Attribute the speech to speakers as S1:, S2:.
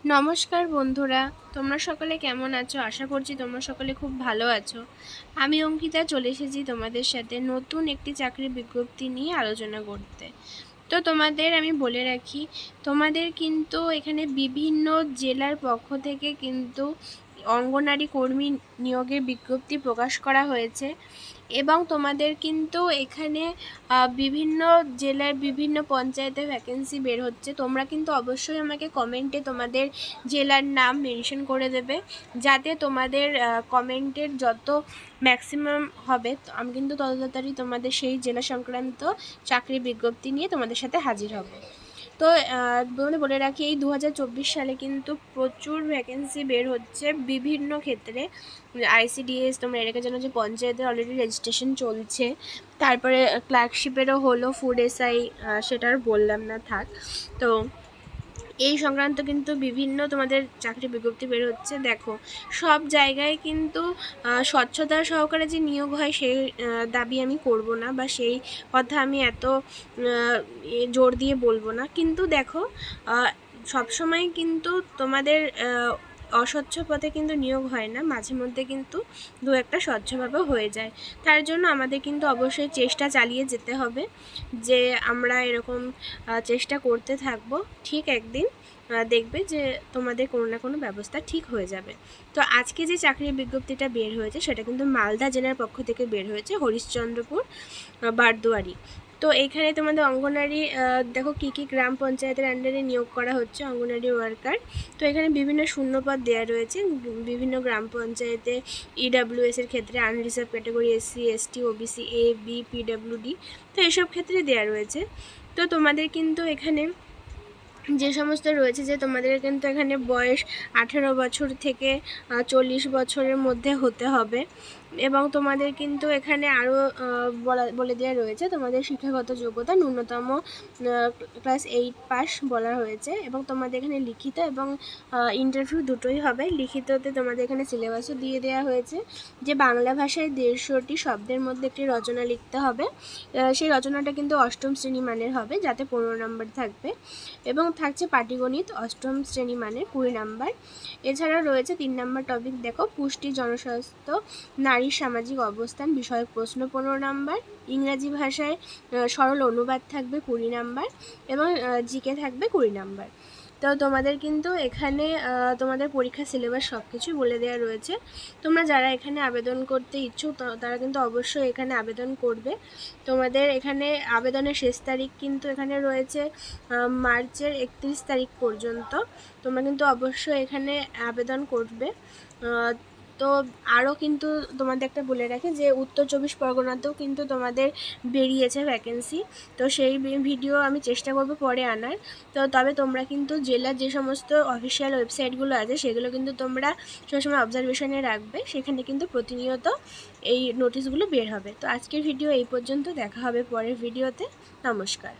S1: নমস্কার বন্ধুরা, তোমরা সকলে কেমন আছো? আশা করছি তোমরা সকলে খুব ভালো আছো। আমি অঙ্কিতা চলে এসেছি তোমাদের সাথে নতুন একটি চাকরির বিজ্ঞপ্তি নিয়ে আলোচনা করতে। তো তোমাদের আমি বলে রাখি, তোমাদের কিন্তু এখানে বিভিন্ন জেলার পক্ষ থেকে কিন্তু অঙ্গনারী কর্মী নিয়োগের বিজ্ঞপ্তি প্রকাশ করা হয়েছে এবং তোমাদের কিন্তু এখানে বিভিন্ন জেলার বিভিন্ন পঞ্চায়েতে ভ্যাকেন্সি বের হচ্ছে। তোমরা কিন্তু অবশ্যই আমাকে কমেন্টে তোমাদের জেলার নাম মেনশন করে দেবে, যাতে তোমাদের কমেন্টের যত ম্যাক্সিমাম হবে আমি কিন্তু তত তাড়াতাড়ি তোমাদের সেই জেলা সংক্রান্ত চাকরি বিজ্ঞপ্তি নিয়ে তোমাদের সাথে হাজির হব। তো বলে রাখি, এই 2024 সালে কিন্তু প্রচুর ভ্যাকেন্সি বের হচ্ছে বিভিন্ন ক্ষেত্রে। আইসিডিএস, তোমরা এটাকে জানো যে পঞ্চায়েতের অলরেডি রেজিস্ট্রেশন চলছে, তারপরে ক্লার্কশিপেরও হলো, ফুড এসআই সেটার বললাম না, থাক। তো এই সংক্রান্ত কিন্তু বিভিন্ন তোমাদের চাকরি বিজ্ঞপ্তি বের হচ্ছে। দেখো, সব জায়গায় কিন্তু স্বচ্ছতা সহকারে যে নিয়োগ হয় সেই দাবি আমি করব না, বা সেই কথা আমি এত জোর দিয়ে বলবো না। কিন্তু দেখো, সবসময় কিন্তু তোমাদের অস্বচ্ছ পথে কিন্তু নিয়োগ হয় না, মাঝে মধ্যে কিন্তু দু একটা স্বচ্ছভাবে হয়ে যায়। তার জন্য আমাদের কিন্তু অবশ্যই চেষ্টা চালিয়ে যেতে হবে, যে আমরা এরকম চেষ্টা করতে থাকবো। ঠিক একদিন দেখবে যে তোমাদের কোনো না কোনো ব্যবস্থা ঠিক হয়ে যাবে। তো আজকে যে চাকরির বিজ্ঞপ্তিটা বের হয়েছে সেটা কিন্তু মালদা জেলার পক্ষ থেকে বের হয়েছে, হরিশ্চন্দ্রপুর বারদুয়ারি। তো এইখানে তোমাদের অঙ্গনারী দেখো কী কী গ্রাম পঞ্চায়েতের আন্ডারে নিয়োগ করা হচ্ছে অঙ্গনারী ওয়ার্কার। তো এখানে বিভিন্ন শূন্যপদ দেওয়া রয়েছে বিভিন্ন গ্রাম পঞ্চায়েতে। ইডাব্লিউএসের ক্ষেত্রে unreserved category, SC ST OBC A B PWD, তো এসব ক্ষেত্রে দেওয়া রয়েছে। তো তোমাদের কিন্তু এখানে যে সমস্ত রয়েছে, যে তোমাদের কিন্তু এখানে বয়স 18 বছর থেকে 40 বছরের মধ্যে হতে হবে, এবং তোমাদের কিন্তু এখানে আরও বলে দেওয়া রয়েছে তোমাদের শিক্ষাগত যোগ্যতা ন্যূনতম ক্লাস 8 পাস বলা হয়েছে। এবং তোমাদের এখানে লিখিত এবং ইন্টারভিউ দুটোই হবে। লিখিততে তোমাদের এখানে সিলেবাসও দিয়ে দেওয়া হয়েছে, যে বাংলা ভাষায় 150টি শব্দের মধ্যে একটি রচনা লিখতে হবে। সেই রচনাটা কিন্তু 8ম শ্রেণী মানের হবে, যাতে 15 নম্বর থাকবে, এবং থাকছে পাটিগণিত 8ম শ্রেণী মানের 20 নাম্বার। এছাড়া রয়েছে 3 নম্বর টপিক, দেখো পুষ্টি, জনস্বাস্থ্য, নারীর সামাজিক অবস্থান বিষয়ক প্রশ্ন 15 নাম্বার। ইংরাজি ভাষায় সরল অনুবাদ থাকবে 20 নাম্বার, এবং জিকে থাকবে 20 নাম্বার। তো তোমাদের কিন্তু এখানে তোমাদের পরীক্ষা সিলেবাস সব কিছুই বলে দেওয়া রয়েছে। তোমরা যারা এখানে আবেদন করতে ইচ্ছুক তারা কিন্তু অবশ্যই এখানে আবেদন করবে। তোমাদের এখানে আবেদনের শেষ তারিখ কিন্তু এখানে রয়েছে মার্চের 31 তারিখ পর্যন্ত। তোমরা কিন্তু অবশ্যই এখানে আবেদন করবে। তো আরও কিন্তু তোমাদের একটা বলে রাখি, যে উত্তর 24 পরগনাতেও কিন্তু তোমাদের বেরিয়েছে ভ্যাকেন্সি। তো সেই ভিডিও আমি চেষ্টা করব পরে আনার। তো তবে তোমরা কিন্তু জেলার যে সমস্ত অফিসিয়াল ওয়েবসাইটগুলো আছে সেগুলো কিন্তু তোমরা সবসময় অবজারভেশনে রাখবে, সেখানে কিন্তু প্রতিনিয়ত এই নোটিশগুলো বের হবে। তো আজকের ভিডিও এই পর্যন্ত, দেখা হবে পরের ভিডিওতে। নমস্কার।